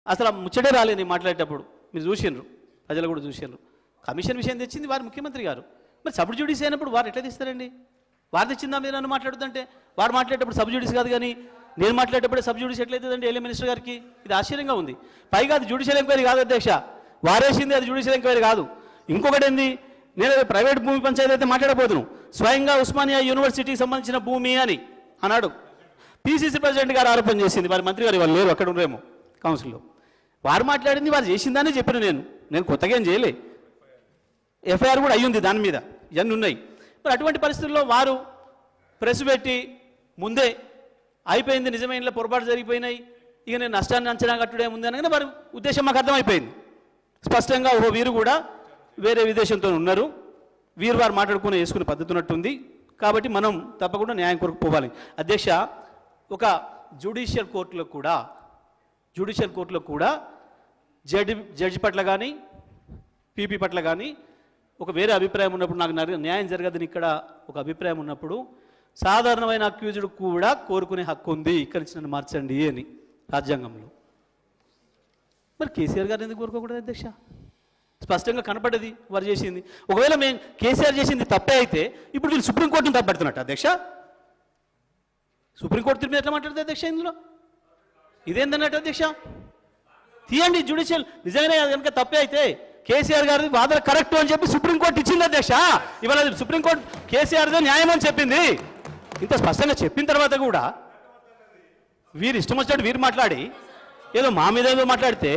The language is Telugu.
అసలు ఆ ముచ్చటే రాలేదు నేను మాట్లాడేటప్పుడు. మీరు చూసిండ్రు, ప్రజలు కూడా చూసిండ్రు. కమిషన్ విషయం తెచ్చింది వారు ముఖ్యమంత్రి గారు. మరి సబ్ జ్యుడిషియల్ అయినప్పుడు వారు ఎట్లా తీస్తారండి? వారు తెచ్చిందా మీరు నన్ను మాట్లాడుతుంటే? వారు మాట్లాడేటప్పుడు సబ్ జ్యుడిషియల్ కాదు, కానీ నేను మాట్లాడేటప్పుడే సబ్ జ్యుడిషియల్ ఎట్లయితుందండి ఏలే మినిస్టర్ గారికి? ఇది ఆశ్చర్యంగా ఉంది. పైగా అది జ్యుడిషియల్ ఎంక్వైరీ కాదు అధ్యక్ష, వారేసింది అది జ్యుడిషియల్ ఎంక్వైరీ కాదు. ఇంకొకటి ఏంది, నేను ప్రైవేట్ భూమి పంచాయతీ అయితే మాట్లాడబోతును, స్వయంగా ఉస్మానియా యూనివర్సిటీకి సంబంధించిన భూమి అని అన్నాడు. పిసిసి ప్రెసిడెంట్ గారు ఆరోపణ చేసింది, వారి మంత్రి గారు వాళ్ళు లేరు, అక్కడ ఉండరేమో కౌన్సిల్లో. వారు మాట్లాడింది వారు చేసిందని చెప్పిన నేను కొత్తగా ఏం చేయలే. ఎఫ్ఐఆర్ కూడా అయ్యింది దాని మీద, ఇవన్నీ ఉన్నాయి. మరి అటువంటి పరిస్థితుల్లో వారు ప్రెస్ పెట్టి ముందే అయిపోయింది, నిజమైన పొరపాటు జరిగిపోయినాయి, ఇక నేను నష్టాన్ని అంచనా కట్టుడే ఉంది అనగానే వారి ఉద్దేశం మాకు అర్థమైపోయింది స్పష్టంగా. ఓహో వీరు కూడా వేరే విదేశంతో ఉన్నారు, వీరు వారు వేసుకునే పద్ధతి ఉన్నట్టుంది, కాబట్టి మనం తప్పకుండా న్యాయం కొరకు పోవాలి. అధ్యక్ష, ఒక జ్యుడిషియల్ కోర్టులో కూడా జడ్జి పట్ల కానీ పీపీ పట్ల కానీ ఒక వేరే అభిప్రాయం ఉన్నప్పుడు, నాకు న్యాయం జరగదని ఇక్కడ ఒక అభిప్రాయం ఉన్నప్పుడు, సాధారణమైన అక్యూజ్డ్ కూడా కోరుకునే హక్కు ఉంది, ఇక్కడి నుంచి నన్ను మార్చండి అని రాజ్యాంగంలో. మరి కేసీఆర్ గారు ఎందుకు కోరుకోకూడదు అధ్యక్ష? స్పష్టంగా కనపడ్డది వారు చేసింది. ఒకవేళ మేము కేసీఆర్ చేసింది తప్పే అయితే ఇప్పుడు వీళ్ళు సుప్రీంకోర్టుని తప్పబడుతున్నట్టు అధ్యక్ష. సుప్రీంకోర్టు తీర్పు ఎట్లా మాట్లాడుతుంది అధ్యక్ష? ఇందులో ఇదేందన్నట్టు అధ్యక్ష? తీయండి జ్యుడిషియల్, నిజంగానే కనుక తప్పే అయితే కేసీఆర్ గారి వాదన కరెక్ట్ అని చెప్పి సుప్రీంకోర్టు ఇచ్చింది అధ్యక్ష. ఇవాళ సుప్రీంకోర్టు కేసీఆర్దే న్యాయం అని చెప్పింది. ఇంత స్పష్టంగా చెప్పిన తర్వాత కూడా వీరు ఇష్టం వచ్చినట్టు వీరు మాట్లాడి ఏదో మా మీద ఏదో మాట్లాడితే